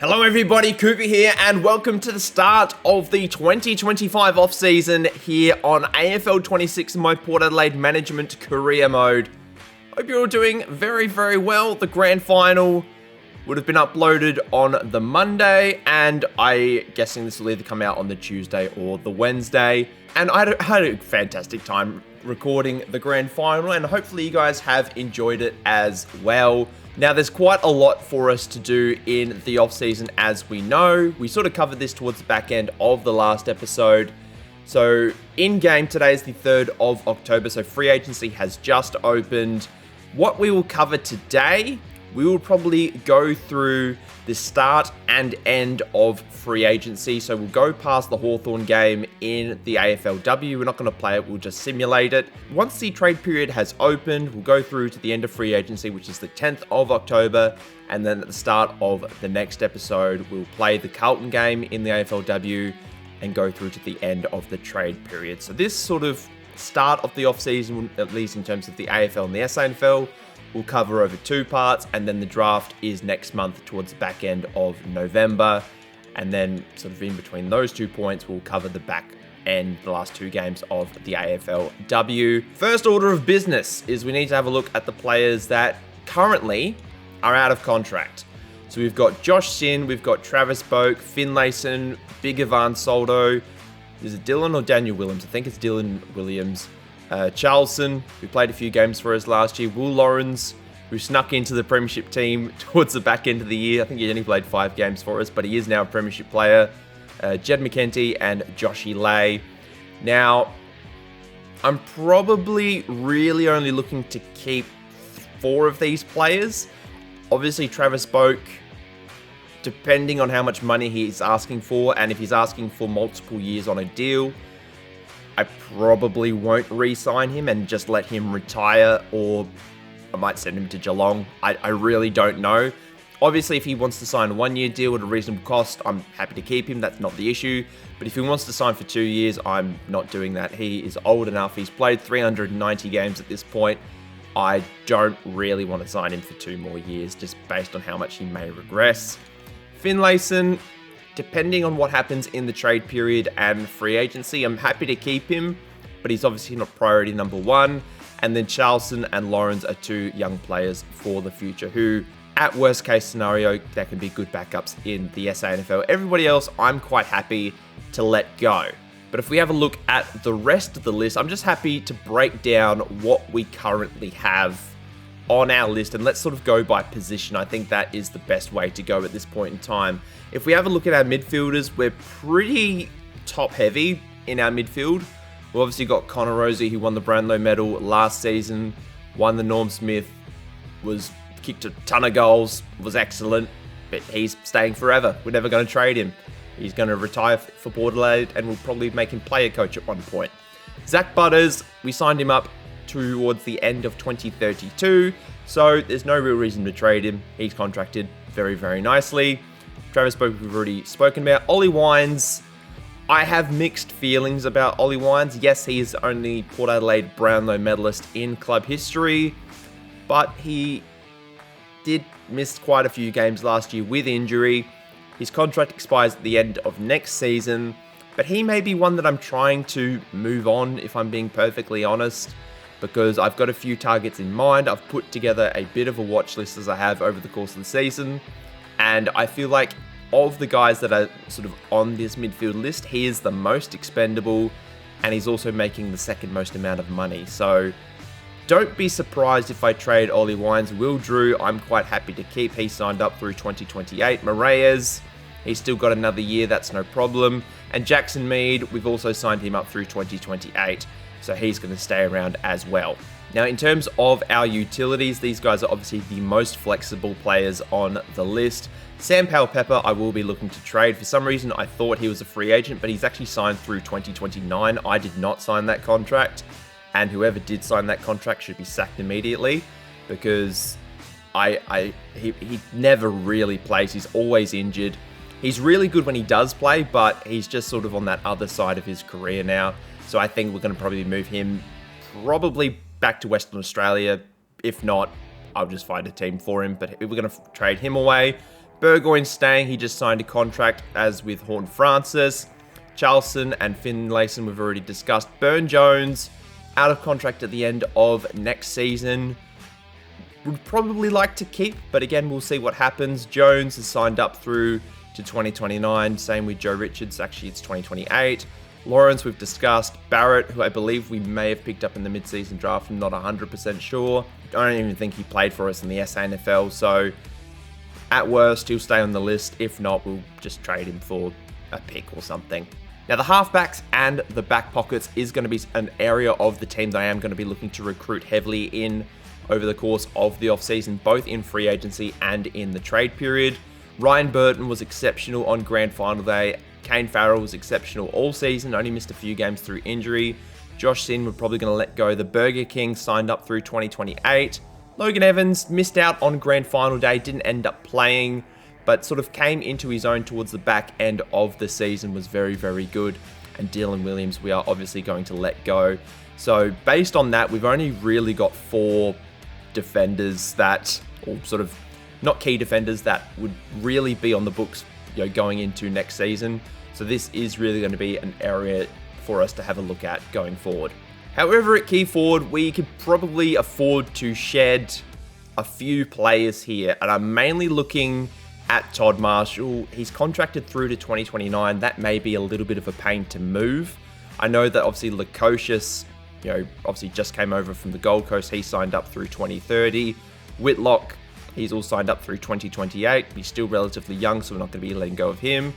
Hello everybody, Coop here, and welcome to the start of the 2025 off-season here on AFL 26 in my Port Adelaide Management Career Mode. Hope you're all doing very, very well. The grand final would have been uploaded on the Monday, and I'm guessing this will either come out on the Tuesday or the Wednesday. And I had a fantastic time recording the grand final, and hopefully you guys have enjoyed it as well. Now, there's quite a lot for us to do in the off-season, as we know. We sort of covered this towards the back end of the last episode. So, in-game, today is the 3rd of October, so free agency has just opened. What we will cover today, we will probably go through the start and end of free agency. So we'll go past the Hawthorn game in the AFLW. We're not going to play it, we'll just simulate it. Once the trade period has opened, we'll go through to the end of free agency, which is the 10th of October. And then at the start of the next episode, we'll play the Carlton game in the AFLW and go through to the end of the trade period. So this sort of start of the off-season, at least in terms of the AFL and the SANFL, we'll cover over 2 parts, and then the draft is next month towards the back end of November. And then sort of in between those 2 points, we'll cover the back end, the last 2 games of the AFLW. First order of business is we need to have a look at the players that currently are out of contract. So we've got Josh Sin, we've got Travis Boak, Finlayson, Big Ivan Soldo. Is it Dylan or Daniel Williams? I think it's Dylan Williams. Charleston, who played a few games for us last year. Will Lawrence, who snuck into the Premiership team towards the back end of the year. I think he only played 5 games for us, but he is now a Premiership player. Jed McKenty and Joshy Lay. Now, I'm probably really only looking to keep 4 of these players. Obviously, Travis Boak, depending on how much money he's asking for, and if he's asking for multiple years on a deal, I probably won't re-sign him and just let him retire, or I might send him to Geelong. I really don't know. Obviously, if he wants to sign a 1-year deal at a reasonable cost, I'm happy to keep him. That's not the issue. But if he wants to sign for 2 years, I'm not doing that. He is old enough. He's played 390 games at this point. I don't really want to sign him for 2 more years, just based on how much he may regress. Finlayson, depending on what happens in the trade period and free agency, I'm happy to keep him, but he's obviously not priority number 1. And then Charleston and Lawrence are 2 young players for the future who, at worst case scenario, that can be good backups in the SANFL. Everybody else, I'm quite happy to let go. But if we have a look at the rest of the list, I'm just happy to break down what we currently have on our list, and let's sort of go by position. I think that is the best way to go at this point in time. If we have a look at our midfielders, we're pretty top heavy in our midfield. We've obviously got Connor Rosie, who won the Brownlow medal last season, won the Norm Smith, kicked a ton of goals, was excellent, but he's staying forever. We're never going to trade him. He's going to retire for Port Adelaide, and we'll probably make him player coach at one point. Zach Butters, we signed him up towards the end of 2032, so there's no real reason to trade him. He's contracted very, very nicely. Travis Boak, we've already spoken about. Ollie Wines, I have mixed feelings about Ollie Wines. Yes, he is only Port Adelaide Brownlow medalist in club history, but he did miss quite a few games last year with injury. His contract expires at the end of next season, but he may be one that I'm trying to move on, if I'm being perfectly honest, because I've got a few targets in mind. I've put together a bit of a watch list as I have over the course of the season, and I feel like of the guys that are sort of on this midfield list, he is the most expendable, and he's also making the second most amount of money. So don't be surprised if I trade Ollie Wines. Will Drew, I'm quite happy to keep. He signed up through 2028. Moraes, he's still got another year, that's no problem. And Jackson Mead, we've also signed him up through 2028. So he's going to stay around as well. Now, in terms of our utilities, these guys are obviously the most flexible players on the list. Sam Powell-Pepper, I will be looking to trade. For some reason, I thought he was a free agent, but he's actually signed through 2029. I did not sign that contract, and whoever did sign that contract should be sacked immediately, because he never really plays. He's always injured. He's really good when he does play, but he's just sort of on that other side of his career now. So I think we're going to probably move him probably back to Western Australia. If not, I'll just find a team for him. But we're going to trade him away. Burgoyne's staying. He just signed a contract as with Horn Francis. Charleston and Finlayson we've already discussed. Burne-Jones out of contract at the end of next season. Would probably like to keep, but again, we'll see what happens. Jones is signed up through to 2029. Same with Joe Richards. Actually, it's 2028. Lawrence, we've discussed. Barrett, who I believe we may have picked up in the mid-season draft. I'm not 100% sure. I don't even think he played for us in the SANFL. So, at worst, he'll stay on the list. If not, we'll just trade him for a pick or something. Now, the halfbacks and the back pockets is going to be an area of the team that I am going to be looking to recruit heavily in over the course of the offseason, both in free agency and in the trade period. Ryan Burton was exceptional on grand final day. Kane Farrell was exceptional all season, only missed a few games through injury. Josh Sin, we're probably going to let go. The Burger King signed up through 2028. Logan Evans missed out on grand final day, didn't end up playing, but sort of came into his own towards the back end of the season, was very, very good. And Dylan Williams, we are obviously going to let go. So based on that, we've only really got 4 defenders that, or sort of not key defenders that would really be on the books, going into next season. So this is really going to be an area for us to have a look at going forward. However, at key forward, we could probably afford to shed a few players here, and I'm mainly looking at Todd Marshall. He's contracted through to 2029. That may be a little bit of a pain to move. I know that obviously Lukosius, obviously just came over from the Gold Coast. He signed up through 2030. Whitlock, he's all signed up through 2028. He's still relatively young, so we're not going to be letting go of him.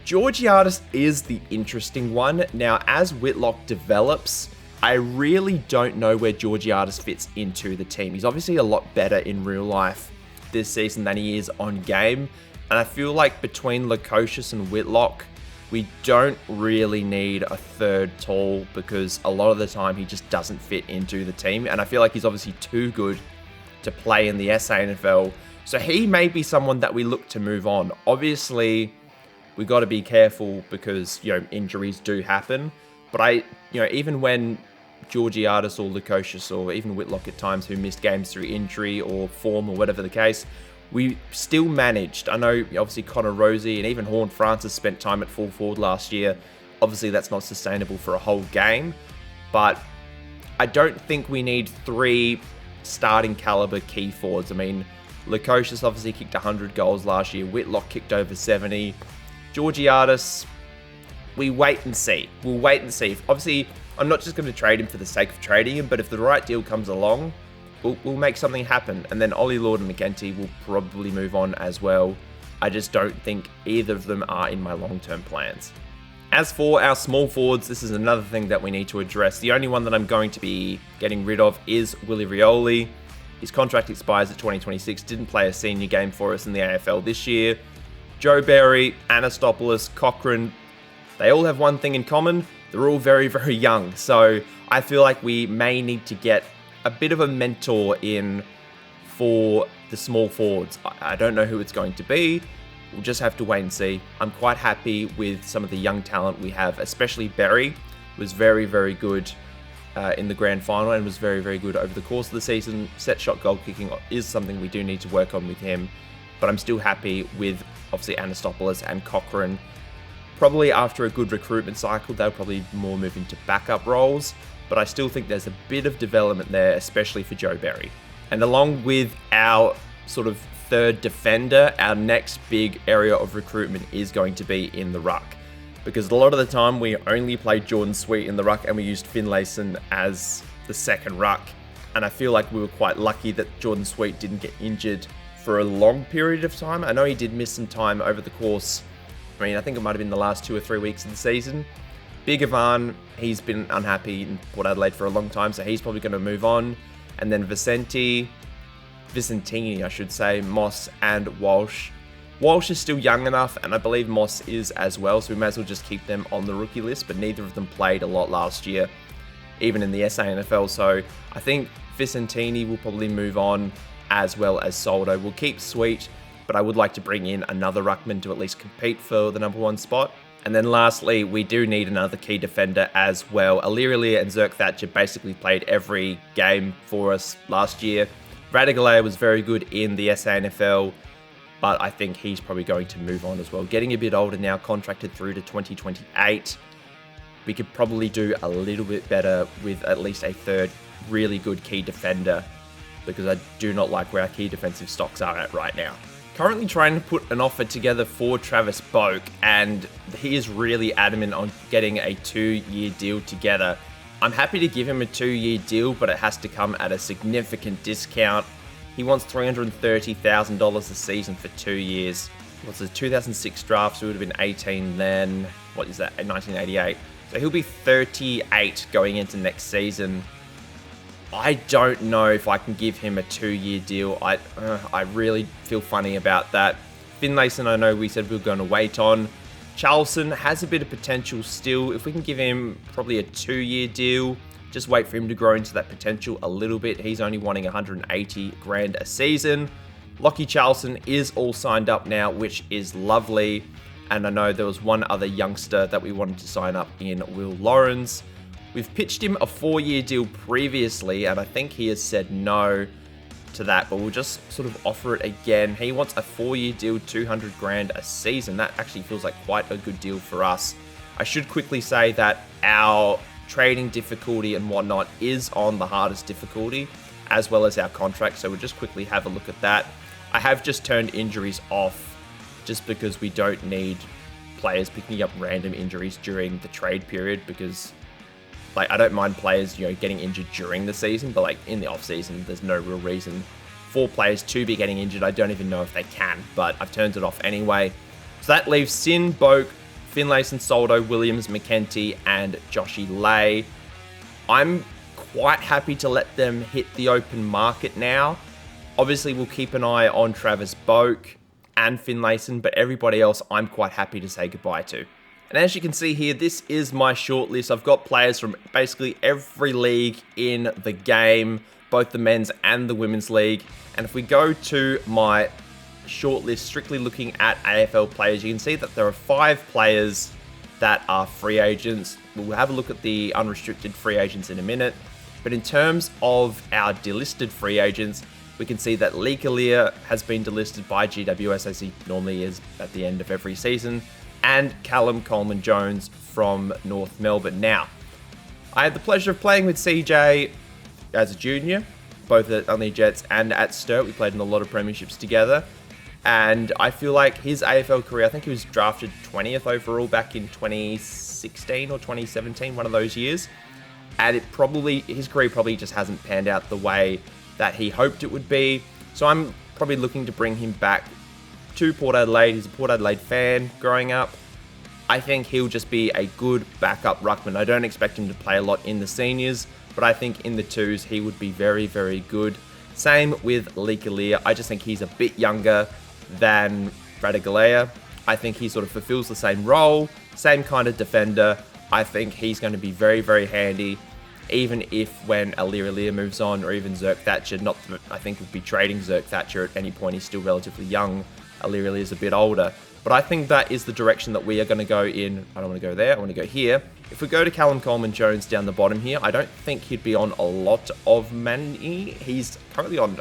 Georgiadis is the interesting one. Now, as Whitlock develops, I really don't know where Georgiadis fits into the team. He's obviously a lot better in real life this season than he is on game. And I feel like between Lukosius and Whitlock, we don't really need a third tall because a lot of the time he just doesn't fit into the team. And I feel like he's obviously too good to play in the SANFL. So he may be someone that we look to move on. Obviously, we got to be careful because, injuries do happen. But even when Georgiadis or Lukosius or even Whitlock at times who missed games through injury or form or whatever the case, we still managed. I know obviously Connor Rosie and even Horn Francis spent time at full forward last year. Obviously that's not sustainable for a whole game, but I don't think we need 3 starting caliber key forwards. I mean, Lukosius obviously kicked 100 goals last year. Whitlock kicked over 70. Georgiadis, we wait and see. We'll wait and see. Obviously, I'm not just going to trade him for the sake of trading him, but if the right deal comes along, we'll make something happen. And then Ollie Lord and McEntee will probably move on as well. I just don't think either of them are in my long-term plans. As for our small forwards, this is another thing that we need to address. The only one that I'm going to be getting rid of is Willie Rioli. His contract expires at 2026. Didn't play a senior game for us in the AFL this year. Joe Berry, Anastopoulos, Cochrane, they all have one thing in common. They're all very, very young. So I feel like we may need to get a bit of a mentor in for the small forwards. I don't know who it's going to be. We'll just have to wait and see. I'm quite happy with some of the young talent we have, especially Berry was very, very good in the grand final and was very, very good over the course of the season. Set shot goal kicking is something we do need to work on with him, but I'm still happy with obviously Anastopoulos and Cochrane. Probably after a good recruitment cycle, they'll probably more move into backup roles, but I still think there's a bit of development there, especially for Joe Berry. And along with our sort of third defender, our next big area of recruitment is going to be in the ruck. Because a lot of the time we only played Jordan Sweet in the ruck and we used Finlayson as the second ruck. And I feel like we were quite lucky that Jordan Sweet didn't get injured for a long period of time. I know he did miss some time over the course. I think it might have been the last 2 or 3 weeks of the season. Big Ivan, he's been unhappy in Port Adelaide for a long time, so he's probably going to move on. And then Vicentini, I should say, Moss and Walsh. Walsh is still young enough, and I believe Moss is as well, so we may as well just keep them on the rookie list, but neither of them played a lot last year, even in the SANFL, so I think Vicentini will probably move on, as well as Soldo. We'll keep Sweet, but I would like to bring in another ruckman to at least compete for the number 1 spot. And then lastly, we do need another key defender as well. Aliria and Zerk Thatcher basically played every game for us last year. Radigalea was very good in the SANFL. but I think he's probably going to move on as well. Getting a bit older now, contracted through to 2028. We could probably do a little bit better with at least a third really good key defender, because I do not like where our key defensive stocks are at right now. Currently trying to put an offer together for Travis Boak, and he is really adamant on getting a 2-year deal together. I'm happy to give him a 2-year deal, but it has to come at a significant discount. He wants $330,000 a season for 2 years. What's the 2006 draft, so it would have been 18 then. What is that, 1988? So he'll be 38 going into next season. I don't know if I can give him a 2-year deal. I really feel funny about that. Finlayson, I know we said we were going to wait on. Charleston has a bit of potential still. If we can give him probably a 2-year deal, just wait for him to grow into that potential a little bit. He's only wanting 180 grand a season. Lockie Charleston is all signed up now, which is lovely. And I know there was one other youngster that we wanted to sign up in Will Lawrence. We've pitched him a 4-year deal previously, and I think he has said no to that, but we'll just sort of offer it again. He wants a 4-year deal, 200 grand a season. That actually feels like quite a good deal for us. I should quickly say that our trading difficulty and whatnot is on the hardest difficulty, as well as our contract, so we'll just quickly have a look at that. I have just turned injuries off, just because we don't need players picking up random injuries during the trade period, because like, I don't mind players, getting injured during the season, but like in the off season, there's no real reason for players to be getting injured. I don't even know if they can, but I've turned it off anyway. So that leaves Sin, Boak, Finlayson, Soldo, Williams, McKenty, and Joshy Lay. I'm quite happy to let them hit the open market now. Obviously, we'll keep an eye on Travis Boak and Finlayson, but everybody else I'm quite happy to say goodbye to. And as you can see here, this is my shortlist. I've got players from basically every league in the game, both the men's and the women's league. And if we go to my shortlist, strictly looking at AFL players, you can see that there are 5 players that are free agents. We'll have a look at the unrestricted free agents in a minute. But in terms of our delisted free agents, we can see that Lee Kalia has been delisted by GWS, as he normally is at the end of every season, and Callum Coleman-Jones from North Melbourne. Now, I had the pleasure of playing with CJ as a junior, both at Unley Jets and at Sturt. We played in a lot of premierships together, and I feel like his AFL career, I think he was drafted 20th overall back in 2016 or 2017, one of those years, and his career probably just hasn't panned out the way that he hoped it would be. So I'm probably looking to bring him back to Port Adelaide. He's a Port Adelaide fan growing up. I think he'll just be a good backup ruckman. I don't expect him to play a lot in the seniors, but I think in the twos he would be very, very good. Same with Lee Kalia. I just think he's a bit younger than Radigalea. I think he sort of fulfills the same role, same kind of defender. I think he's going to be very, very handy, even if when Aliria moves on, or even Zerk Thatcher, not that I think we'd be trading Zerk Thatcher at any point. He's still relatively young. Aliria is a bit older. But I think that is the direction that we are going to go in. I don't want to go there. I want to go here. If we go to Callum Coleman-Jones down the bottom here, I don't think he'd be on a lot of money. He's currently on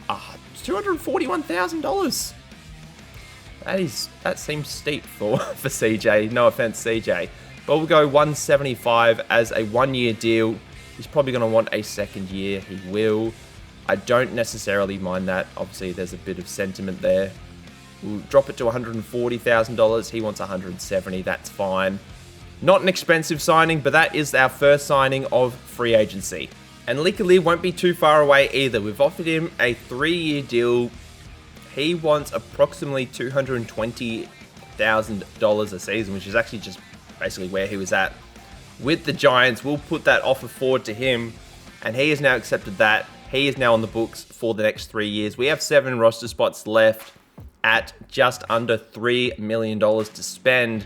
$241,000. That seems steep for CJ. No offense, CJ. But we'll go 175 as a 1-year deal. He's probably going to want a 2nd year. He will. I don't necessarily mind that. Obviously, there's a bit of sentiment there. We'll drop it to $140,000. He wants $170,000. That's fine. Not an expensive signing, but that is our first signing of free agency. And Lee won't be too far away either. We've offered him a 3-year deal. He wants approximately $220,000 a season, which is actually just basically where he was at with the Giants. We'll put that offer forward to him, and he has now accepted that. He is now on the books for the next 3 years. We have 7 roster spots left at just under $3 million to spend.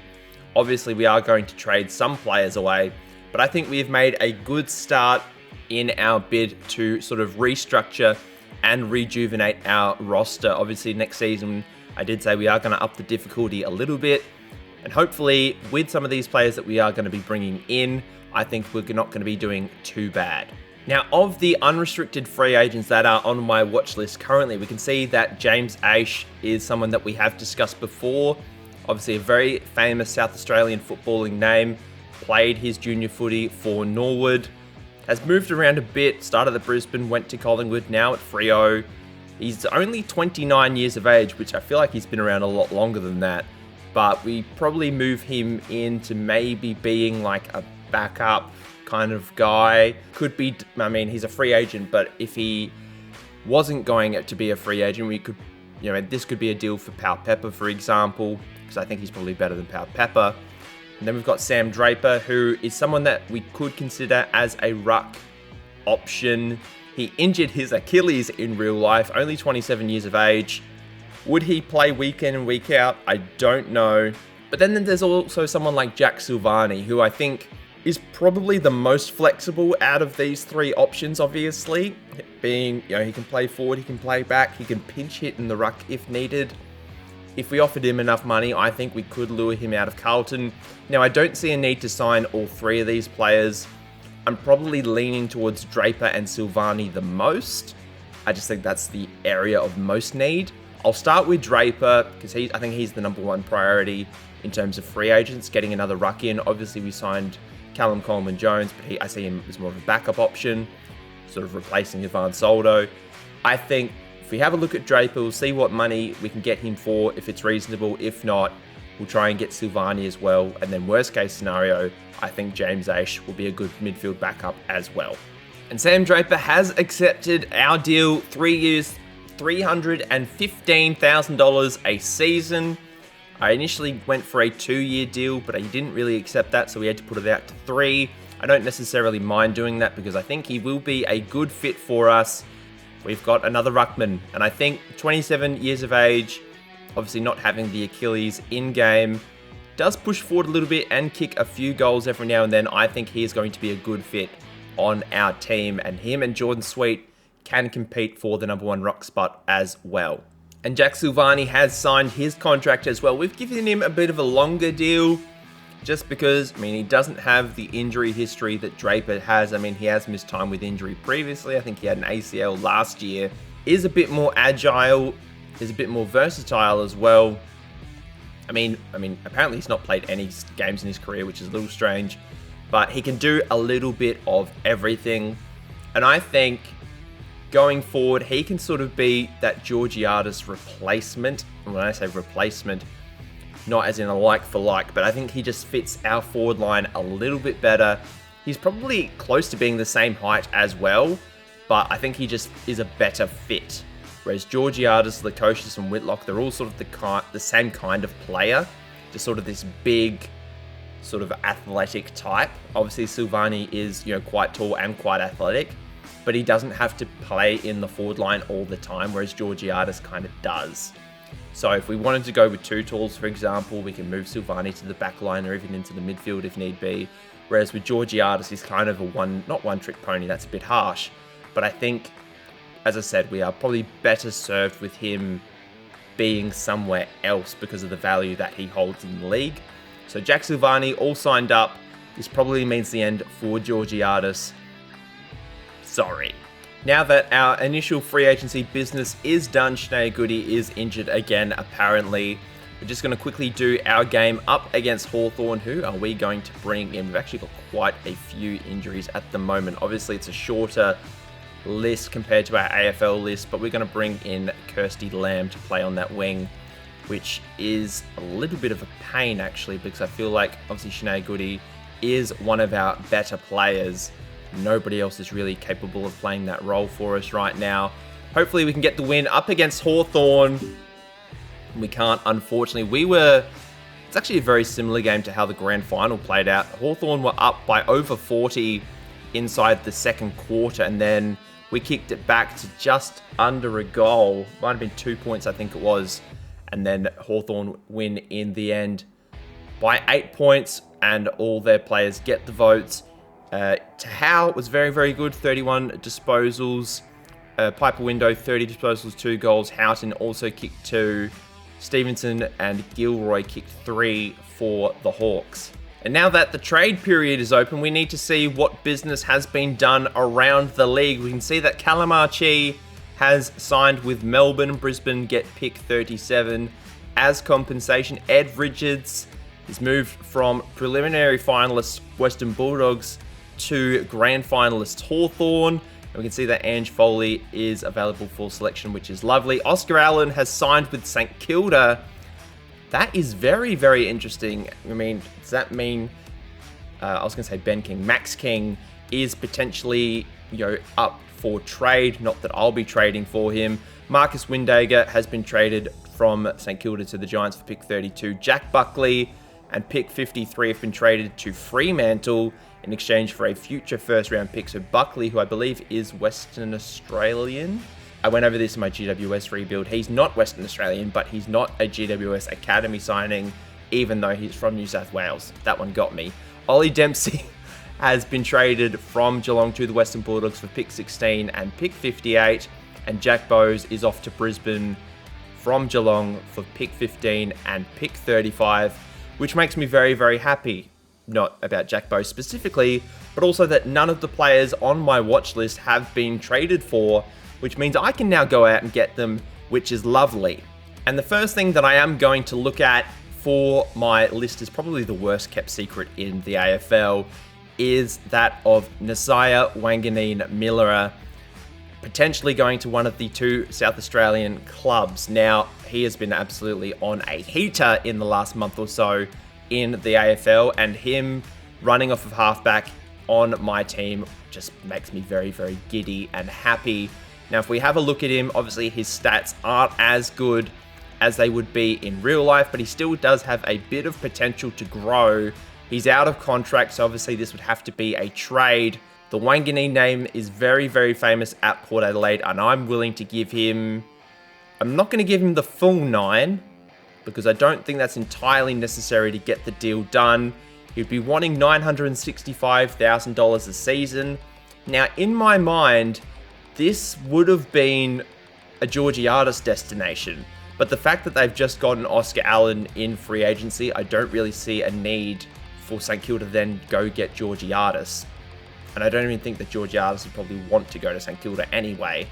Obviously, we are going to trade some players away, but I think we've made a good start in our bid to sort of restructure and rejuvenate our roster. Obviously, next season, I did say we are going to up the difficulty a little bit, and hopefully, with some of these players that we are going to be bringing in, I think we're not going to be doing too bad. Now, of the unrestricted free agents that are on my watch list currently, we can see that James Aish is someone that we have discussed before. Obviously, a very famous South Australian footballing name. Played his junior footy for Norwood. Has moved around a bit, started at Brisbane, went to Collingwood, now at Freo. He's only 29 years of age, which I feel like he's been around a lot longer than that. But we probably move him into maybe being like a backup kind of guy. Could be, I mean, he's a free agent, but if he wasn't going to be a free agent, we could, this could be a deal for Pal Pepper, for example, because I think he's probably better than Pal Pepper. And then we've got Sam Draper, who is someone that we could consider as a ruck option. He injured his Achilles in real life, only 27 years of age. Would he play week in and week out? I don't know. But then there's also someone like Jack Silvani, who I think is probably the most flexible out of these three options, obviously. Being, he can play forward, he can play back, he can pinch hit in the ruck if needed. If we offered him enough money, I think we could lure him out of Carlton. Now, I don't see a need to sign all three of these players. I'm probably leaning towards Draper and Silvani the most. I just think that's the area of most need. I'll start with Draper, because I think he's the number one priority in terms of free agents, getting another ruck in. Obviously, we signed Callum Coleman-Jones, but I see him as more of a backup option, sort of replacing Ivan Soldo. I think if we have a look at Draper, we'll see what money we can get him for, if it's reasonable. If not, we'll try and get Silvani as well. And then worst case scenario, I think James Aish will be a good midfield backup as well. And Sam Draper has accepted our deal, 3 years, $315,000 a season. I initially went for a 2-year deal, but he didn't really accept that, so we had to put it out to 3. I don't necessarily mind doing that because I think he will be a good fit for us. We've got another ruckman, and I think 27 years of age, obviously not having the Achilles in-game, does push forward a little bit and kick a few goals every now and then. I think he is going to be a good fit on our team, and him and Jordan Sweet can compete for the number 1 ruck spot as well. And Jack Silvani has signed his contract as well. We've given him a bit of a longer deal just because, he doesn't have the injury history that Draper has. He has missed time with injury previously. I think he had an ACL last year. Is a bit more agile, is a bit more versatile as well. Apparently he's not played any games in his career, which is a little strange, but he can do a little bit of everything. And I think going forward, he can sort of be that Georgiades replacement. And when I say replacement, not as in a like for like, but I think he just fits our forward line a little bit better. He's probably close to being the same height as well, but I think he just is a better fit. Whereas Georgiades, Lukosius, and Whitlock, they're all sort of the same kind of player, just sort of this big, sort of athletic type. Obviously, Silvani is, quite tall and quite athletic, but he doesn't have to play in the forward line all the time, whereas Georgiades kind of does. So if we wanted to go with 2 talls, for example, we can move Silvani to the back line or even into the midfield if need be. Whereas with Georgiades, he's kind of not one-trick pony, that's a bit harsh. But I think, as I said, we are probably better served with him being somewhere else because of the value that he holds in the league. So Jack Silvani all signed up. This probably means the end for Georgiades. Sorry. Now that our initial free agency business is done, Sinead Goody is injured again, apparently. We're just going to quickly do our game up against Hawthorn. Who are we going to bring in? We've actually got quite a few injuries at the moment. Obviously, it's a shorter list compared to our AFL list, but we're going to bring in Kirsty Lamb to play on that wing, which is a little bit of a pain, actually, because I feel like, obviously, Sinead Goody is one of our better players. Nobody else is really capable of playing that role for us right now. Hopefully we can get the win up against Hawthorn. We can't, unfortunately. It's actually a very similar game to how the grand final played out. Hawthorn were up by over 40 inside the second quarter, and then we kicked it back to just under a goal. Might have been 2 points, I think it was. And then Hawthorn win in the end by 8 points, and all their players get the votes. Tahau was very, very good, 31 disposals. Piper Window, 30 disposals, 2 goals. Houghton also kicked 2. Stevenson and Gilroy kicked 3 for the Hawks. And now that the trade period is open, we need to see what business has been done around the league. We can see that Calamarchi has signed with Melbourne. Brisbane get pick 37 as compensation. Ed Richards is moved from preliminary finalists Western Bulldogs to grand finalists Hawthorn. And we can see that Ange Foley is available for selection, which is lovely. Oscar Allen has signed with St Kilda. That is very, very interesting. I mean, does that mean, I was going to say Ben King, Max King is potentially, up for trade. Not that I'll be trading for him. Marcus Windhager has been traded from St Kilda to the Giants for pick 32. Jack Buckley and pick 53 have been traded to Fremantle in exchange for a future first round pick. So Buckley, who I believe is Western Australian. I went over this in my GWS rebuild. He's not Western Australian, but he's not a GWS Academy signing, even though he's from New South Wales. That one got me. Ollie Dempsey has been traded from Geelong to the Western Bulldogs for pick 16 and pick 58. And Jack Bowes is off to Brisbane from Geelong for pick 15 and pick 35, which makes me very, very happy. Not about Jack Bowes specifically, but also that none of the players on my watch list have been traded for, which means I can now go out and get them, which is lovely. And the first thing that I am going to look at for my list is probably the worst kept secret in the AFL, is that of Nasiah Wanganeen-Milera potentially going to one of the two South Australian clubs. Now, he has been absolutely on a heater in the last month or so in the AFL, and him running off of halfback on my team just makes me very, very giddy and happy. Now, if we have a look at him, obviously his stats aren't as good as they would be in real life, but he still does have a bit of potential to grow. He's out of contract, so obviously this would have to be a trade. The Wanganeen name is very, very famous at Port Adelaide, and I'm willing to give him... I'm not going to give him the full 9, because I don't think that's entirely necessary to get the deal done. He'd be wanting $965,000 a season. Now, in my mind, this would have been a Georgiades destination, but the fact that they've just gotten Oscar Allen in free agency, I don't really see a need for St Kilda to then go get Georgiades. And I don't even think that Georgiades would probably want to go to St Kilda anyway.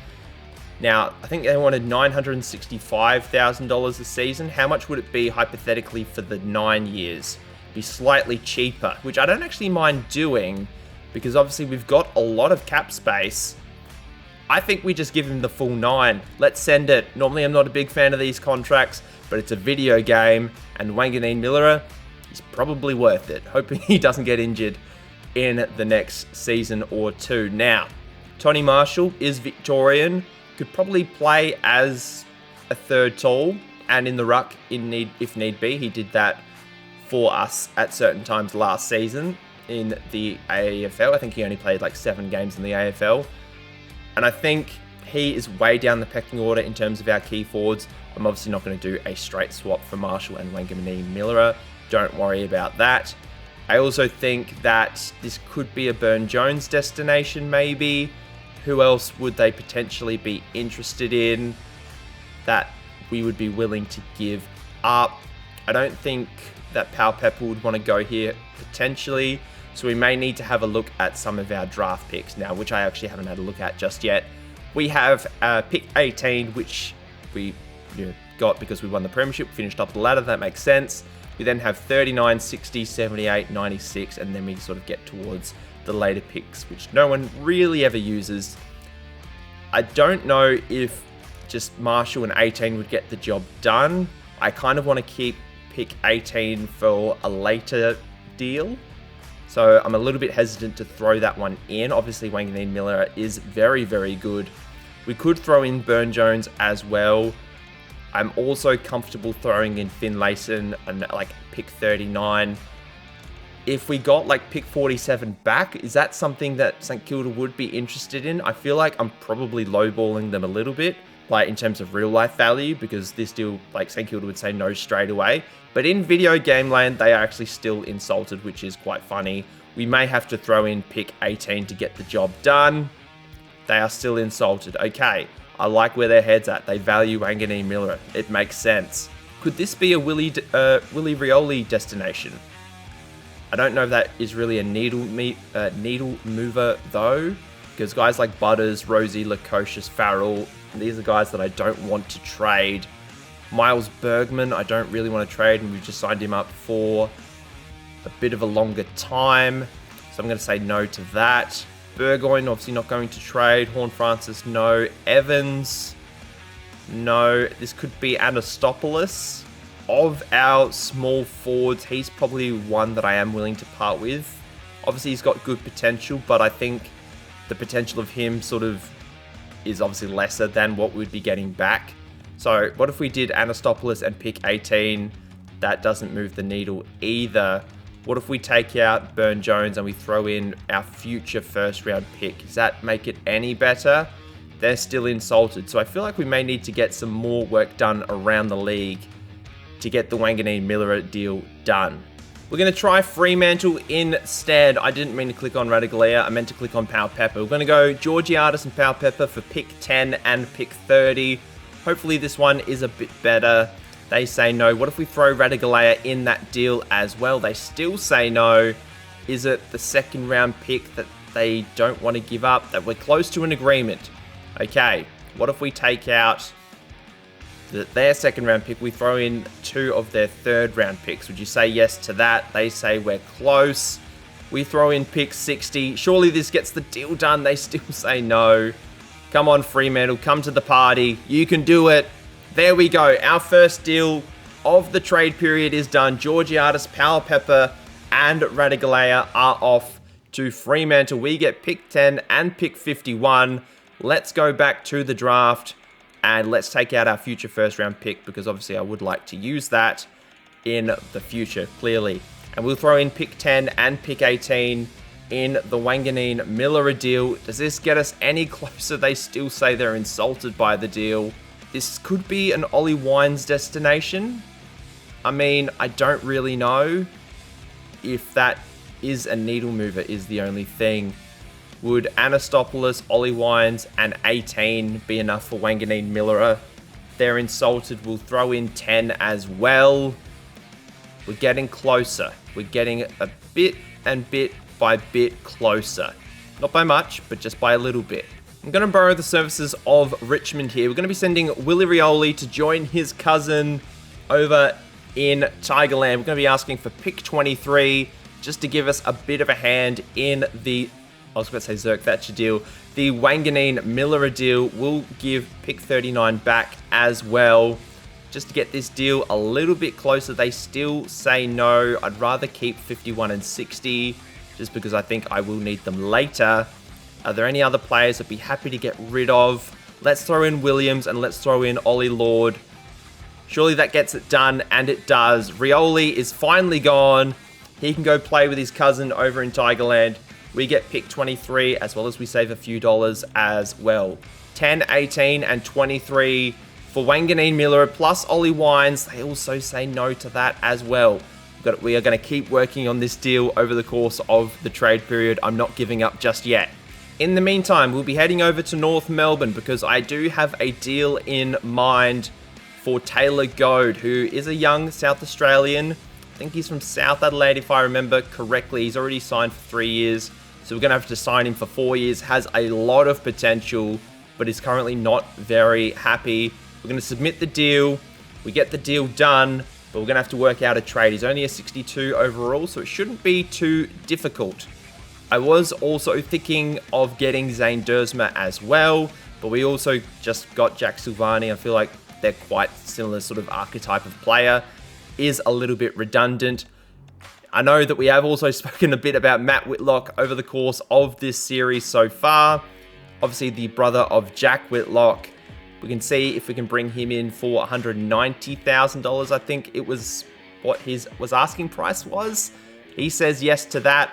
Now, I think they wanted $965,000 a season. How much would it be hypothetically for the 9 years? Be slightly cheaper, which I don't actually mind doing, because obviously we've got a lot of cap space. I think we just give him the full 9. Let's send it. Normally, I'm not a big fan of these contracts, but it's a video game, and Wanganeen-Milera is probably worth it. Hoping he doesn't get injured in the next season or two. Now, Tony Marshall is Victorian, could probably play as a third tall and in the ruck if need be. He did that for us at certain times last season in the AFL. I think he only played like 7 games in the AFL. And I think he is way down the pecking order in terms of our key forwards. I'm obviously not going to do a straight swap for Marshall and Wanganeen-Milera. Don't worry about that. I also think that this could be a Burn Jones destination, maybe. Who else would they potentially be interested in that we would be willing to give up? I don't think that Pal Pepper would want to go here potentially. So we may need to have a look at some of our draft picks now, which I actually haven't had a look at just yet. We have pick 18, which we got because we won the Premiership, finished up the ladder. That makes sense. We then have 39, 60, 78, 96, and then we sort of get towards the later picks, which no one really ever uses. I don't know if just Marshall and 18 would get the job done. I kind of want to keep pick 18 for a later deal. So I'm a little bit hesitant to throw that one in. Obviously, Wanganeen-Milera is very, very good. We could throw in Burn Jones as well. I'm also comfortable throwing in Finlayson and like pick 39. If we got like pick 47 back, is that something that St Kilda would be interested in? I feel like I'm probably lowballing them a little bit, like in terms of real life value, because this deal, like St Kilda would say no straight away. But in video game land, they are actually still insulted, which is quite funny. We may have to throw in pick 18 to get the job done. They are still insulted. Okay, I like where their head's at. They value Wanganeen-Milera. It makes sense. Could this be a Willie Rioli destination? I don't know if that is really a needle mover though, because guys like Butters, Rosie, Lukosius, Farrell, these are guys that I don't want to trade. Miles Bergman, I don't really want to trade, and we've just signed him up for a bit of a longer time, so I'm going to say no to that. Burgoyne, obviously not going to trade. Horne-Francis, no. Evans, no. This could be Anastopoulos. Of our small forwards, he's probably one that I am willing to part with. Obviously, he's got good potential, but I think the potential of him sort of is obviously lesser than what we'd be getting back. So what if we did Anastopoulos and pick 18? That doesn't move the needle either. What if we take out Burne-Jones and we throw in our future first round pick? Does that make it any better? They're still insulted. So I feel like we may need to get some more work done around the league to get the Wanganeen-Miller deal done. We're going to try Fremantle instead. I didn't mean to click on Radigalea. I meant to click on Powell Pepper. We're going to go Georgiadis and Powell Pepper for pick 10 and pick 30. Hopefully this one is a bit better. They say no. What if we throw Radigalea in that deal as well? They still say no. Is it the second round pick that they don't want to give up? That we're close to an agreement. Okay, what if we take out their second round pick? We throw in 2 of their third round picks. Would you say yes to that? They say we're close. We throw in pick 60. Surely this gets the deal done. They still say no. Come on, Fremantle, come to the party. You can do it. There we go. Our first deal of the trade period is done. Georgiadis, Powell Pepper, and Radigalea are off to Fremantle. We get pick 10 and pick 51. Let's go back to the draft and let's take out our future first round pick, because obviously I would like to use that in the future, clearly. And we'll throw in pick 10 and pick 18 in the Wanganeen-Miller deal. Does this get us any closer? They still say they're insulted by the deal. This could be an Ollie Wines destination. I mean, I don't really know if that is a needle mover is the only thing. Would Anastopoulos, Ollie Wines, and 18 be enough for Wanganeen-Miller? They're insulted. We'll throw in 10 as well. We're getting closer. We're getting a bit by bit closer. Not by much, but just by a little bit. I'm going to borrow the services of Richmond here. We're going to be sending Willie Rioli to join his cousin over in Tigerland. We're going to be asking for pick 23 just to give us a bit of a hand in the, I was going to say Zerk Thatcher deal. The Wanganeen-Miller deal will give pick 39 back as well, just to get this deal a little bit closer. They still say no. I'd rather keep 51 and 60 just because I think I will need them later. Are there any other players I'd be happy to get rid of? Let's throw in Williams and let's throw in Ollie Lord. Surely that gets it done, and it does. Rioli is finally gone. He can go play with his cousin over in Tigerland. We get pick 23, as well as we save a few dollars as well. 10, 18, and 23 for Wanganeen-Miller, plus Ollie Wines. They also say no to that as well. We are going to keep working on this deal over the course of the trade period. I'm not giving up just yet. In the meantime, we'll be heading over to North Melbourne because I do have a deal in mind for Taylor Goad, who is a young South Australian. I think he's from South Adelaide, if I remember correctly. He's already signed for 3 years, so we're going to have to sign him for 4 years. Has a lot of potential, but is currently not very happy. We're going to submit the deal. We get the deal done, but we're going to have to work out a trade. He's only a 62 overall, so it shouldn't be too difficult. I was also thinking of getting Zane Dersma as well, but we also just got Jack Silvani. I feel like they're quite similar sort of archetype of player. Is a little bit redundant. I know that we have also spoken a bit about Matt Whitlock over the course of this series so far. Obviously the brother of Jack Whitlock. We can see if we can bring him in for $190,000. I think it was what his asking price was. He says yes to that.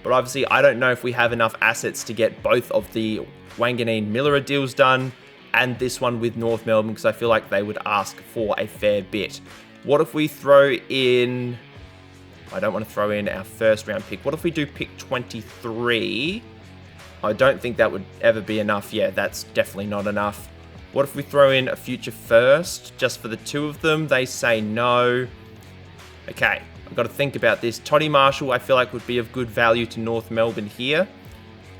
But obviously, I don't know if we have enough assets to get both of the Wanganeen-Miller deals done and this one with North Melbourne, because I feel like they would ask for a fair bit. What if we throw in... I don't want to throw in our first round pick. What if we do pick 23? I don't think that would ever be enough. Yeah, that's definitely not enough. What if we throw in a future first just for the 2 of them? They say no. Okay. We've got to think about this. Toddy Marshall, I feel like would be of good value to North Melbourne here.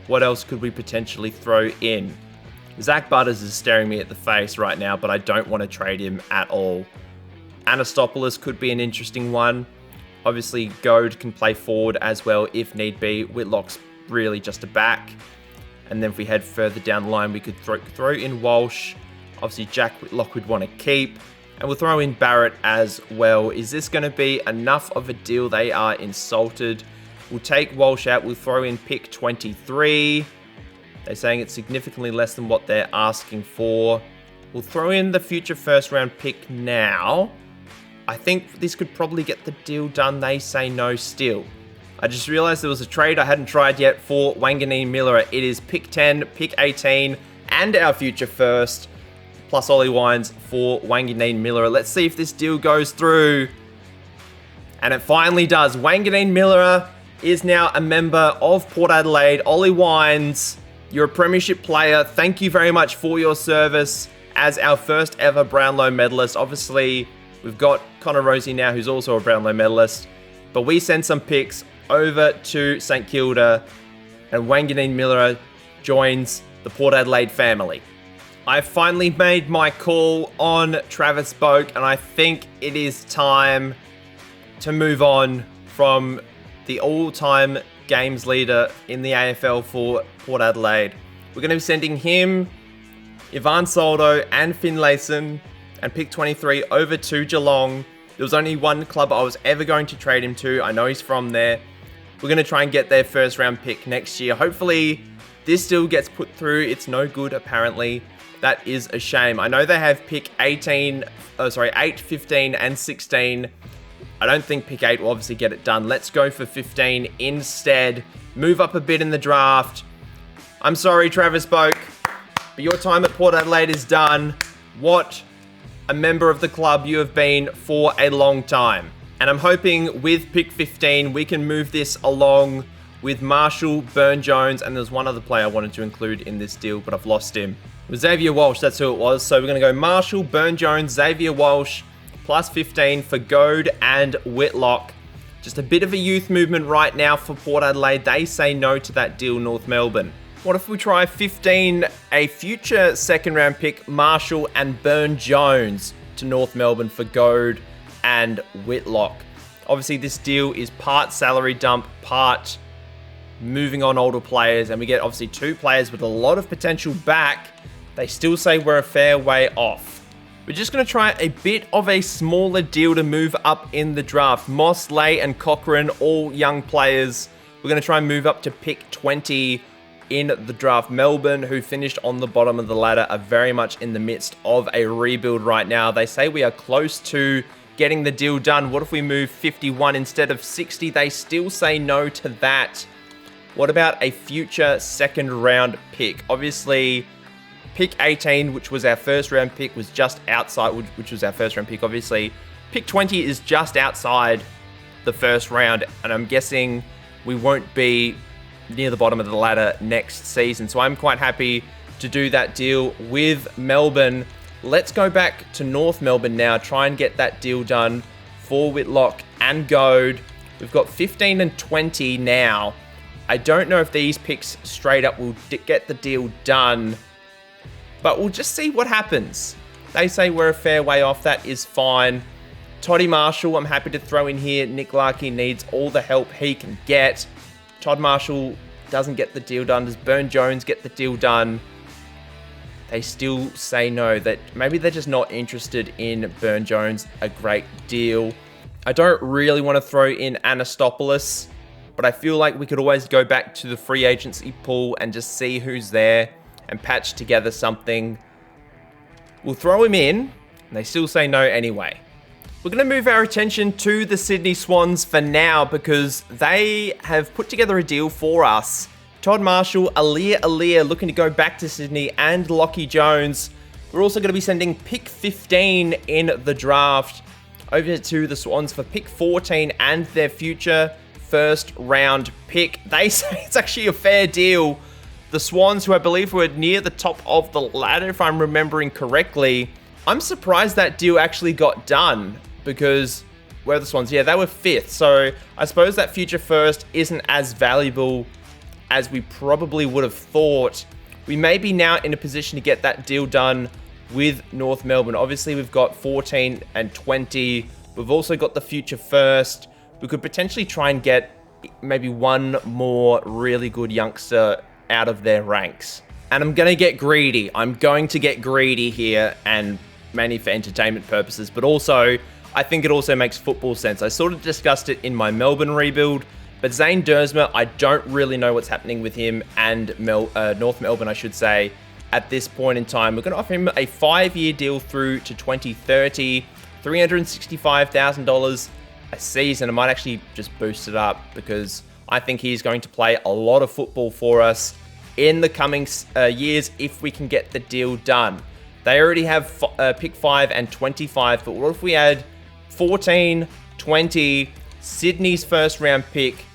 What else could we potentially throw in? Zach Butters is staring me at the face right now, but I don't want to trade him at all. Anastopoulos could be an interesting one. Obviously, Goad can play forward as well if need be. Whitlock's really just a back. And then if we head further down the line, we could throw in Walsh. Obviously, Jack Whitlock would want to keep. And we'll throw in Barrett as well. Is this going to be enough of a deal? They are insulted. We'll take Walsh out. We'll throw in pick 23. They're saying it's significantly less than what they're asking for. We'll throw in the future first round pick now. I think this could probably get the deal done. They say no still. I just realized there was a trade I hadn't tried yet for Wanganeen Miller. It is pick 10, pick 18, and our future first, plus Ollie Wines for Wanganeen Miller. Let's see if this deal goes through. And it finally does. Wanganeen Miller is now a member of Port Adelaide. Ollie Wines, you're a Premiership player. Thank you very much for your service as our first ever Brownlow medalist. Obviously, we've got Connor Rosie now, who's also a Brownlow medalist. But we send some picks over to St Kilda, and Wanganeen Miller joins the Port Adelaide family. I've finally made my call on Travis Boak, and I think it is time to move on from the all-time games leader in the AFL for Port Adelaide. We're going to be sending him, Ivan Soldo, and Finlayson, and pick 23 over to Geelong. There was only one club I was ever going to trade him to. I know he's from there. We're going to try and get their first round pick next year. Hopefully, this still gets put through. It's no good, apparently. That is a shame. I know they have pick 8, 15, and 16. I don't think pick 8 will obviously get it done. Let's go for 15 instead. Move up a bit in the draft. I'm sorry, Travis Boak, but your time at Port Adelaide is done. What a member of the club you have been for a long time. And I'm hoping with pick 15, we can move this along with Marshall, Burn-Jones, and there's one other player I wanted to include in this deal, but I've lost him. It was Xavier Walsh, that's who it was. So we're going to go Marshall, Burn-Jones, Xavier Walsh, plus 15 for Goad and Whitlock. Just a bit of a youth movement right now for Port Adelaide. They say no to that deal, North Melbourne. What if we try 15, a future second round pick, Marshall and Burn-Jones to North Melbourne for Goad and Whitlock. Obviously, this deal is part salary dump, part moving on older players, and we get obviously 2 players with a lot of potential back. They still say we're a fair way off. We're just going to try a bit of a smaller deal to move up in the draft. Moss, Lay, and Cochrane, all young players. We're going to try and move up to pick 20 in the draft. Melbourne, who finished on the bottom of the ladder, are very much in the midst of a rebuild right now. They say we are close to getting the deal done. What if we move 51 instead of 60? They still say no to that. What about a future second round pick? Obviously, pick 18, which was our first round pick, was just outside, which was our first round pick, obviously. Pick 20 is just outside the first round, and I'm guessing we won't be near the bottom of the ladder next season. So I'm quite happy to do that deal with Melbourne. Let's go back to North Melbourne now, try and get that deal done for Whitlock and Goad. We've got 15 and 20 now. I don't know if these picks straight up will get the deal done, but we'll just see what happens. They say we're a fair way off. That is fine. Toddy Marshall, I'm happy to throw in here. Nick Larkey needs all the help he can get. Todd Marshall doesn't get the deal done. Does Burn-Jones get the deal done? They still say no, that maybe they're just not interested in Burn-Jones a great deal. I don't really want to throw in Anastopoulos, but I feel like we could always go back to the free agency pool and just see who's there and patch together something. We'll throw him in, and they still say no anyway. We're going to move our attention to the Sydney Swans for now because they have put together a deal for us. Todd Marshall, Alir looking to go back to Sydney, and Lockie Jones. We're also going to be sending pick 15 in the draft over to the Swans for pick 14 and their future first round pick. They say it's actually a fair deal. The Swans, who I believe were near the top of the ladder, if I'm remembering correctly. I'm surprised that deal actually got done because where are the Swans? Yeah, they were 5th. So I suppose that future first isn't as valuable as we probably would have thought. We may be now in a position to get that deal done with North Melbourne. Obviously, we've got 14 and 20. We've also got the future first. We could potentially try and get maybe one more really good youngster out of their ranks. And I'm going to get greedy. I'm going to get greedy here, and mainly for entertainment purposes, but also I think it also makes football sense. I sort of discussed it in my Melbourne rebuild, but Zane Dersma, I don't really know what's happening with him and North Melbourne, I should say, at this point in time. We're going to offer him a 5-year deal through to 2030, $365,000 a season. I might actually just boost it up because I think he's going to play a lot of football for us in the coming years if we can get the deal done. They already have pick 5 and 25, but what if we add 14, 20, Sydney's first round pick?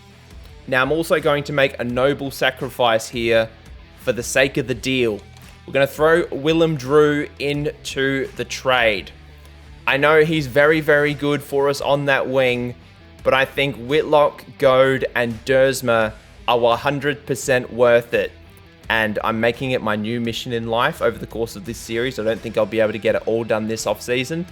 Now I'm also going to make a noble sacrifice here for the sake of the deal. We're going to throw Willem Drew into the trade. I know he's very, very good for us on that wing, but I think Whitlock, Goad, and Dersma are 100% worth it. And I'm making it my new mission in life over the course of this series. I don't think I'll be able to get it all done this off-season.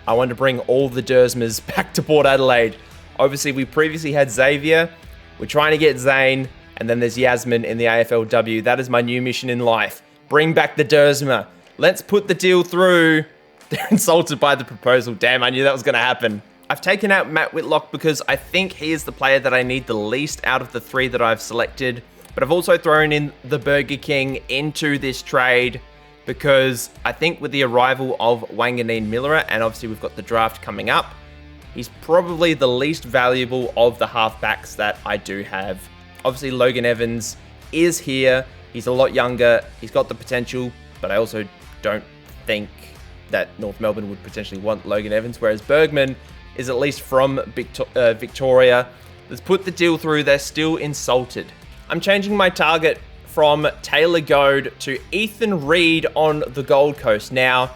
I want to bring all the Dersmas back to Port Adelaide. Obviously, we previously had Xavier. We're trying to get Zane. And then there's Yasmin in the AFLW. That is my new mission in life. Bring back the Dersma. Let's put the deal through. They're insulted by the proposal. Damn, I knew that was going to happen. I've taken out Matt Whitlock because I think he is the player that I need the least out of the 3 that I've selected. But I've also thrown in the Burger King into this trade because I think with the arrival of Wanganeen Miller, and obviously we've got the draft coming up, he's probably the least valuable of the halfbacks that I do have. Obviously Logan Evans is here. He's a lot younger. He's got the potential, but I also don't think that North Melbourne would potentially want Logan Evans, whereas Bergman is at least from Victoria. Let's put the deal through. They're still insulted. I'm changing my target from Taylor Goad to Ethan Reid on the Gold Coast. Now,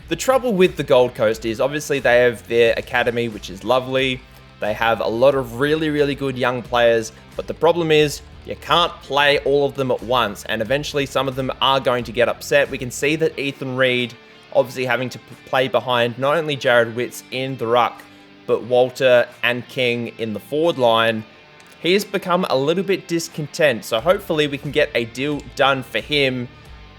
the trouble with the Gold Coast is obviously they have their academy, which is lovely. They have a lot of really, really good young players, but the problem is you can't play all of them at once, and eventually some of them are going to get upset. We can see that Ethan Reid obviously having to play behind not only Jared Witts in the ruck, but Walter and King in the forward line. He has become a little bit discontent, so hopefully we can get a deal done for him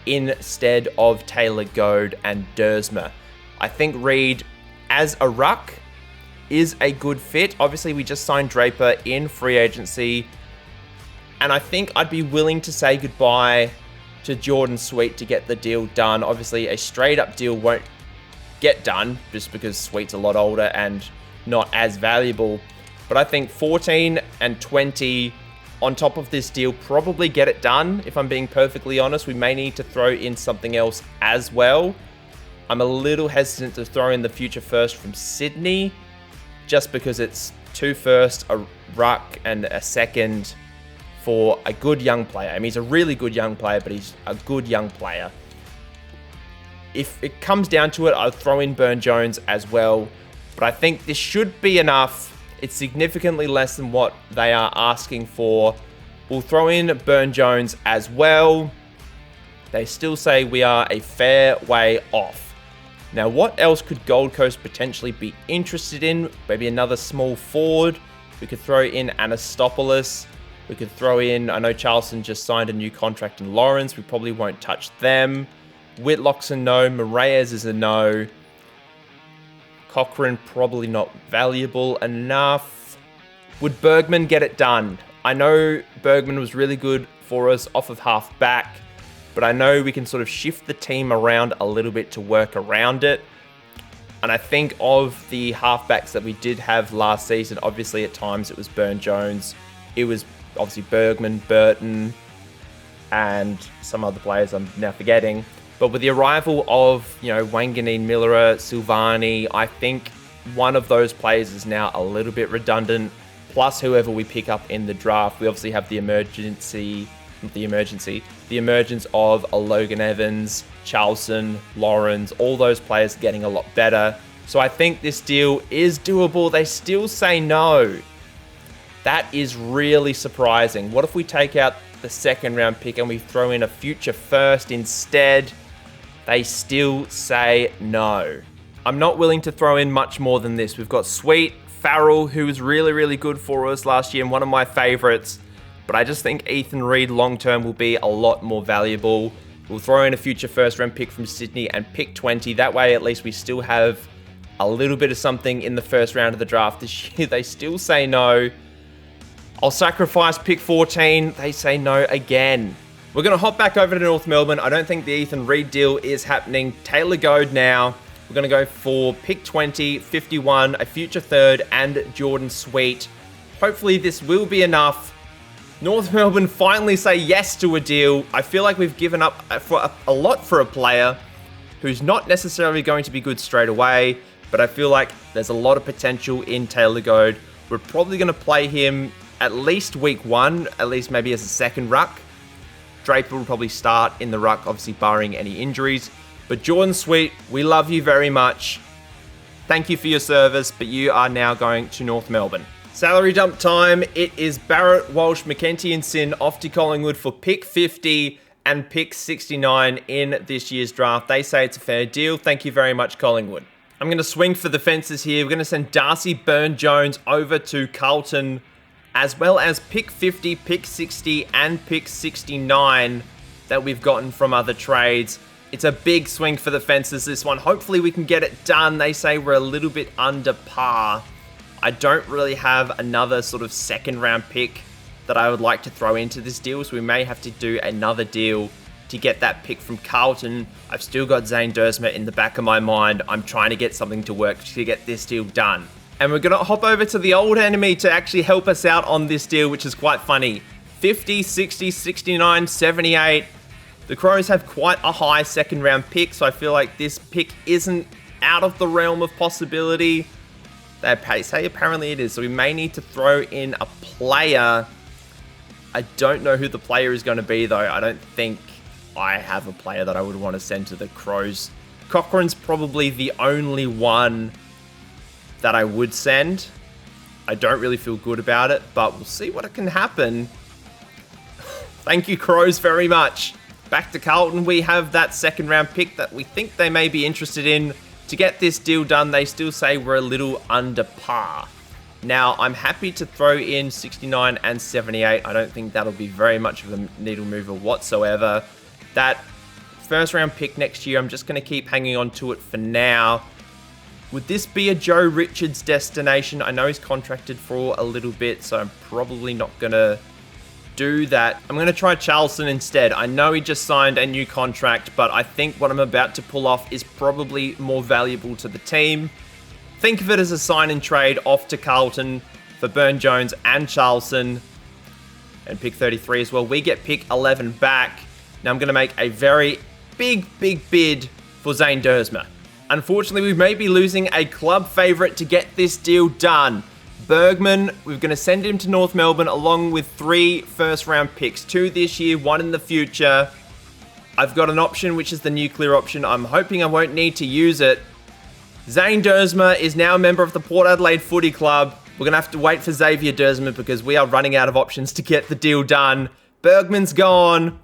instead of Taylor Goad and Dersma. I think Reid as a ruck is a good fit. Obviously, we just signed Draper in free agency, and I think I'd be willing to say goodbye to Jordan Sweet to get the deal done. Obviously, a straight-up deal won't get done just because Sweet's a lot older and not as valuable. But I think 14 and 20 on top of this deal probably get it done. If I'm being perfectly honest, we may need to throw in something else as well. I'm a little hesitant to throw in the future first from Sydney, just because it's 2 firsts, a ruck, and a second for a good young player. I mean, he's a really good young player, but he's a good young player. If it comes down to it, I'll throw in Burn Jones as well. But I think this should be enough. It's significantly less than what they are asking for. We'll throw in Burn Jones as well. They still say we are a fair way off. Now, what else could Gold Coast potentially be interested in? Maybe another small forward. We could throw in Anastopoulos. We could throw in, I know Charleston just signed a new contract in Lawrence. We probably won't touch them. Whitlock's a no. Moraes is a no. Cochrane probably not valuable enough. Would Bergman get it done? I know Bergman was really good for us off of half back, but I know we can sort of shift the team around a little bit to work around it. And I think of the halfbacks that we did have last season, obviously at times it was Burn Jones. It was obviously Bergman, Burton, and some other players I'm now forgetting. But with the arrival of, Wanganeen Miller, Silvani, I think one of those players is now a little bit redundant. Plus whoever we pick up in the draft. We obviously have the emergence of a Logan Evans, Charleston, Lawrence, all those players getting a lot better. So I think this deal is doable. They still say no. That is really surprising. What if we take out the second round pick and we throw in a future first instead? They still say no. I'm not willing to throw in much more than this. We've got Sweet, Farrell, who was really, really good for us last year and one of my favorites. But I just think Ethan Reid long-term will be a lot more valuable. We'll throw in a future first-round pick from Sydney and pick 20. That way, at least we still have a little bit of something in the first round of the draft this year. They still say no. I'll sacrifice pick 14. They say no again. We're going to hop back over to North Melbourne. I don't think the Ethan Reid deal is happening. Taylor Goad now. We're going to go for pick 20, 51, a future third, and Jordan Sweet. Hopefully this will be enough. North Melbourne finally say yes to a deal. I feel like we've given up for a lot for a player who's not necessarily going to be good straight away, but I feel like there's a lot of potential in Taylor Goad. We're probably going to play him at least week 1, at least maybe as a second ruck. Draper will probably start in the ruck, obviously barring any injuries. But Jordan Sweet, we love you very much. Thank you for your service, but you are now going to North Melbourne. Salary dump time. It is Barrett, Walsh, McKenty and Sin off to Collingwood for pick 50 and pick 69 in this year's draft. They say it's a fair deal. Thank you very much, Collingwood. I'm going to swing for the fences here. We're going to send Darcy Burn-Jones over to Carlton, as well as pick 50, pick 60 and pick 69 that we've gotten from other trades. It's a big swing for the fences, this one. Hopefully we can get it done. They say we're a little bit under par. I don't really have another sort of second round pick that I would like to throw into this deal, so we may have to do another deal to get that pick from Carlton. I've still got Zane Duursma in the back of my mind. I'm trying to get something to work to get this deal done. And we're going to hop over to the old enemy to actually help us out on this deal, which is quite funny. 50, 60, 69, 78. The Crows have quite a high second round pick, so I feel like this pick isn't out of the realm of possibility. They say apparently it is, so we may need to throw in a player. I don't know who the player is going to be, though. I don't think I have a player that I would want to send to the Crows. Cochrane's probably the only one that I would send. I don't really feel good about it, but we'll see what can happen. Thank you, Crows, very much. Back to Carlton, we have that second round pick that we think they may be interested in. To get this deal done, they still say we're a little under par. Now, I'm happy to throw in 69 and 78. I don't think that'll be very much of a needle mover whatsoever. That first round pick next year, I'm just going to keep hanging on to it for now. Would this be a Joe Richards destination? I know he's contracted for a little bit, so I'm probably not going to do that. I'm going to try Charleston instead. I know he just signed a new contract, but I think what I'm about to pull off is probably more valuable to the team. Think of it as a sign and trade off to Carlton for Burn-Jones and Charleston. And pick 33 as well. We get pick 11 back. Now I'm going to make a very big bid for Zane Duursma. Unfortunately, we may be losing a club favourite to get this deal done. Bergman, we're going to send him to North Melbourne along with 3 first-round picks. 2 this year, 1 in the future. I've got an option, which is the nuclear option. I'm hoping I won't need to use it. Zane Duursma is now a member of the Port Adelaide Footy Club. We're going to have to wait for Xavier Duursma because we are running out of options to get the deal done. Bergman's gone.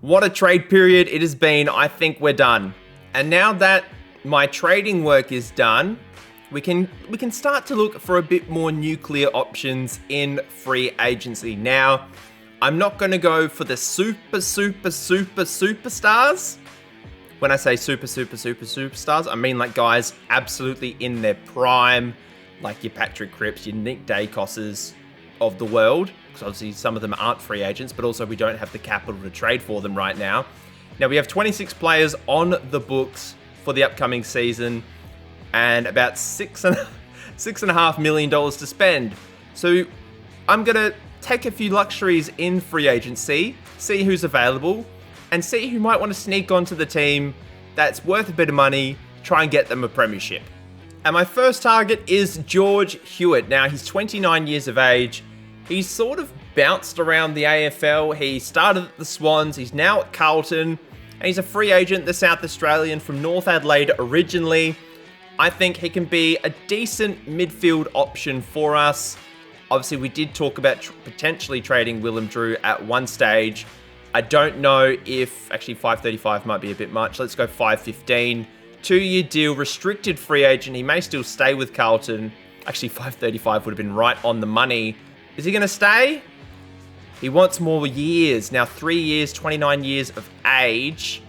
What a trade period it has been. I think we're done. And now that my trading work is done, we can start to look for a bit more nuclear options in free agency. Now, I'm not going to go for the superstars. When I say superstars, I mean like guys absolutely in their prime, like your Patrick Cripps, your Nick Dacos's of the world. Because obviously some of them aren't free agents, but also we don't have the capital to trade for them right now. Now we have 26 players on the books for the upcoming season, and about $6.5 million to spend. So I'm going to take a few luxuries in free agency, see who's available, and see who might want to sneak onto the team that's worth a bit of money, try and get them a premiership. And my first target is George Hewitt. Now, he's 29 years of age. He's sort of bounced around the AFL. He started at the Swans. He's now at Carlton. And he's a free agent, the South Australian from North Adelaide originally. I think he can be a decent midfield option for us. Obviously, we did talk about potentially trading Willem Drew at one stage. I don't know if, actually 535 might be a bit much. Let's go 515. 2-year deal, restricted free agent. He may still stay with Carlton. Actually, 535 would have been right on the money. Is he going to stay? He wants more years. Now, 3 years, 29 years of age.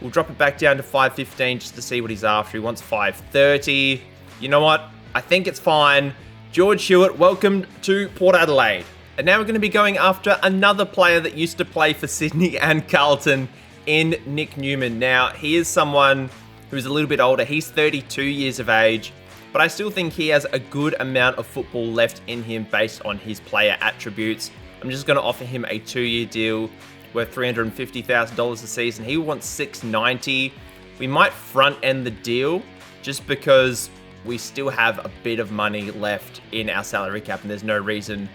We'll drop it back down to 515 just to see what he's after. He wants 530. You know what? I think it's fine. George Hewitt, welcome to Port Adelaide. And now we're going to be going after another player that used to play for Sydney and Carlton in Nick Newman. Now, he is someone who's a little bit older. He's 32 years of age, but I still think he has a good amount of football left in him based on his player attributes. I'm just going to offer him a 2-year deal worth $350,000 a season. He wants $690. We might front end the deal just because we still have a bit of money left in our salary cap, and there's no reason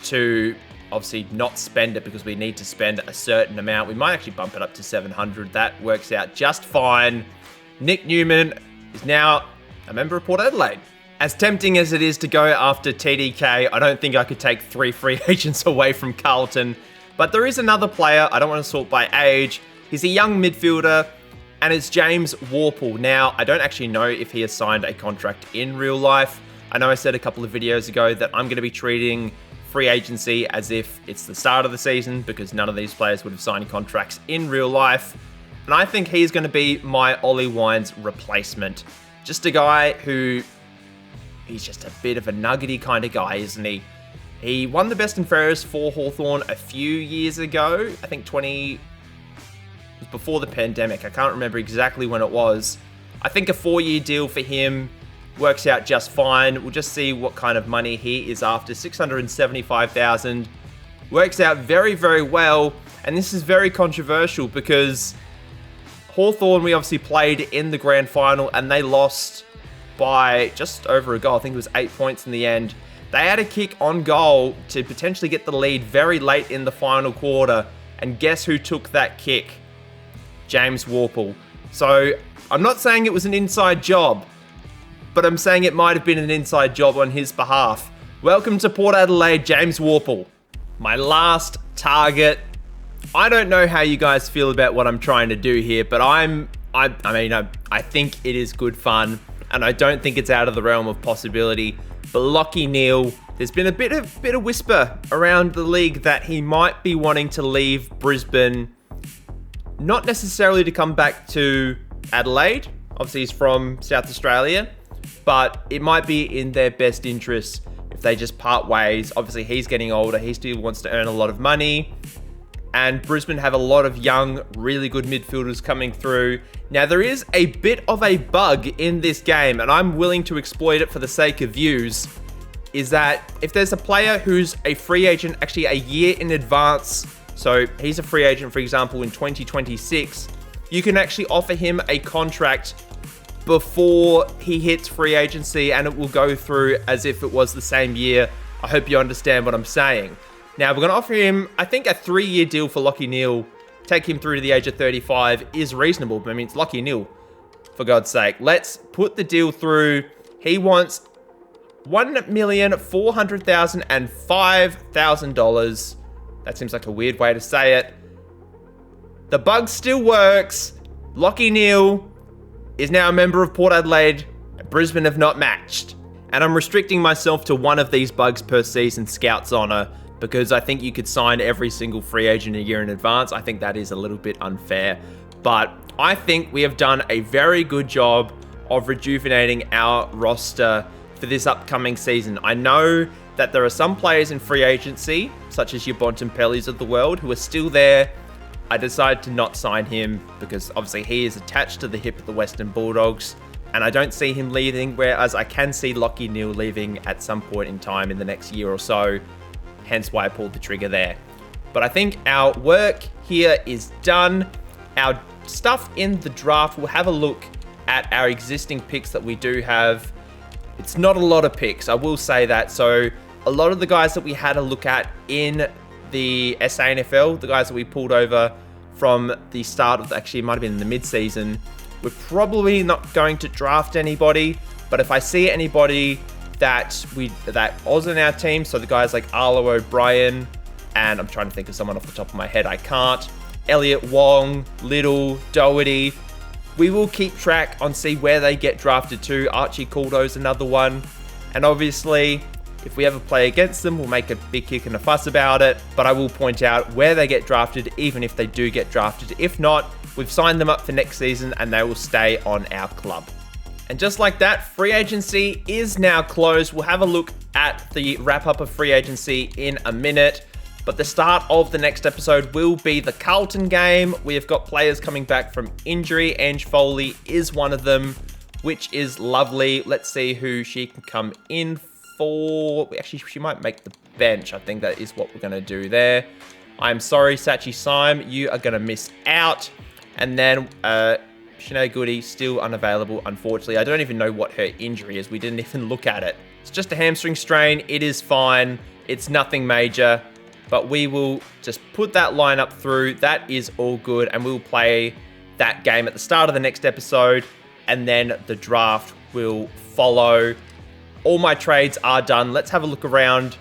to obviously not spend it because we need to spend a certain amount. We might actually bump it up to 700. That works out just fine. Nick Newman is now a member of Port Adelaide. As tempting as it is to go after TDK, I don't think I could take 3 free agents away from Carlton. But there is another player. I don't want to sort by age. He's a young midfielder, and it's James Worpel. Now, I don't actually know if he has signed a contract in real life. I know I said a couple of videos ago that I'm going to be treating free agency as if it's the start of the season because none of these players would have signed contracts in real life. And I think he's going to be my Ollie Wines replacement. Just a guy who, he's just a bit of a nuggety kind of guy, isn't he? He won the best and fairest for Hawthorn a few years ago. I think before the pandemic. I can't remember exactly when it was. I think a 4-year deal for him works out just fine. We'll just see what kind of money he is after. $675,000 works out very, very well. And this is very controversial because Hawthorn, we obviously played in the grand final and they lost by just over a goal. I think it was 8 points in the end. They had a kick on goal to potentially get the lead very late in the final quarter. And guess who took that kick? James Worpel. So I'm not saying it was an inside job, but I'm saying it might have been an inside job on his behalf. Welcome to Port Adelaide, James Worpel. My last target. I don't know how you guys feel about what I'm trying to do here, but I think it is good fun, and I don't think it's out of the realm of possibility. But Lachie Neale, there's been a bit of whisper around the league that he might be wanting to leave Brisbane. Not necessarily to come back to Adelaide. Obviously, he's from South Australia. But it might be in their best interest if they just part ways. Obviously, he's getting older. He still wants to earn a lot of money. And Brisbane have a lot of young, really good midfielders coming through. Now, there is a bit of a bug in this game, and I'm willing to exploit it for the sake of views, is that if there's a player who's a free agent actually a year in advance, so he's a free agent, for example, in 2026, you can actually offer him a contract before he hits free agency and it will go through as if it was the same year. I hope you understand what I'm saying. Now, we're going to offer him, I think, a 3-year deal for Lachie Neale. Take him through to the age of 35 is reasonable, but I mean, it's Lachie Neale, for God's sake. Let's put the deal through. He wants $1,400,000 and $5,000. That seems like a weird way to say it. The bug still works. Lachie Neale is now a member of Port Adelaide. Brisbane have not matched. And I'm restricting myself to one of these bugs per season, Scout's Honour, because I think you could sign every single free agent a year in advance. I think that is a little bit unfair. But I think we have done a very good job of rejuvenating our roster for this upcoming season. I know that there are some players in free agency, such as your Bontempellis of the world, who are still there. I decided to not sign him because obviously he is attached to the hip of the Western Bulldogs, and I don't see him leaving, whereas I can see Lachie Neale leaving at some point in time in the next year or so, hence why I pulled the trigger there. But I think our work here is done. Our stuff in the draft, we'll have a look at our existing picks that we do have. It's not a lot of picks, I will say that. So a lot of the guys that we had a look at in the SANFL, the guys that we pulled over from the start of, actually it might have been in the mid-season, We're probably not going to draft anybody, but if I see anybody that Oz in our team, so the guys like Arlo O'Brien, and I'm trying to think of someone off the top of my head, I can't, Elliot Wong, Little, Doherty, we will keep track on see where they get drafted to. Archie Caldo's another one, and obviously, if we ever play against them, we'll make a big kick and a fuss about it, but I will point out where they get drafted, even if they do get drafted. If not, we've signed them up for next season and they will stay on our club. And just like that, free agency is now closed. We'll have a look at the wrap up of free agency in a minute, but the start of the next episode will be the Carlton game. We have got players coming back from injury. Ange Foley is one of them, which is lovely. Let's see who she can come in for. Actually, she might make the bench. I think that is what we're going to do there. I'm sorry, Sachi Syme, you are going to miss out. And then Sinead Goody, still unavailable, unfortunately. I don't even know what her injury is. We didn't even look at it. It's just a hamstring strain. It is fine. It's nothing major. But we will just put that lineup through. That is all good. And we'll play that game at the start of the next episode. And then the draft will follow. All my trades are done. Let's have a look around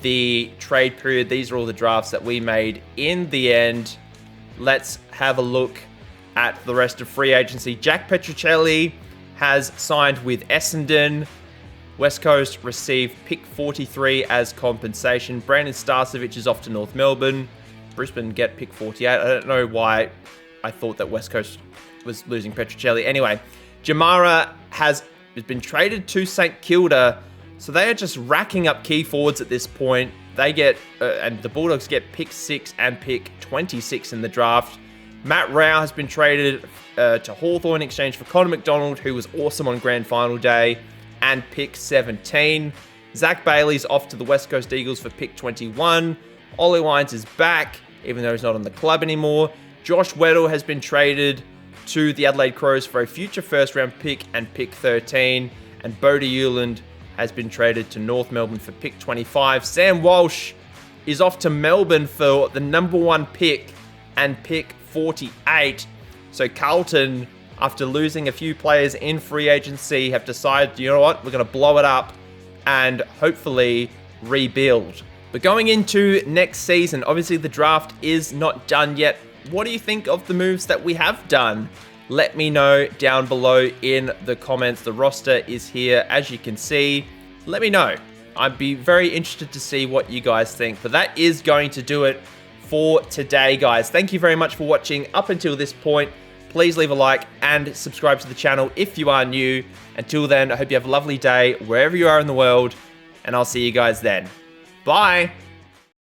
the trade period. These are all the drafts that we made in the end. Let's have a look at the rest of free agency. Jack Petruccelli has signed with Essendon. West Coast received pick 43 as compensation. Brandon Starcevic is off to North Melbourne. Brisbane get pick 48. I don't know why I thought that West Coast was losing Petruccelli. Anyway, Jamara has been traded to St Kilda. So they are just racking up key forwards at this point. They get, and the Bulldogs get pick 6 and pick 26 in the draft. Matt Rao has been traded to Hawthorn in exchange for Connor McDonald, who was awesome on grand final day, and pick 17. Zach Bailey's off to the West Coast Eagles for pick 21. Ollie Wines is back, even though he's not on the club anymore. Josh Weddle has been traded to the Adelaide Crows for a future first-round pick and pick 13. And Bodie Euland has been traded to North Melbourne for pick 25. Sam Walsh is off to Melbourne for the number 1 pick and pick 48. So Carlton, after losing a few players in free agency, have decided, you know what, we're going to blow it up and hopefully rebuild. But going into next season, obviously the draft is not done yet. What do you think of the moves that we have done? Let me know down below in the comments. The roster is here, as you can see. Let me know. I'd be very interested to see what you guys think. But that is going to do it for today, guys. Thank you very much for watching up until this point. Please leave a like and subscribe to the channel if you are new. Until then, I hope you have a lovely day wherever you are in the world, and I'll see you guys then. Bye!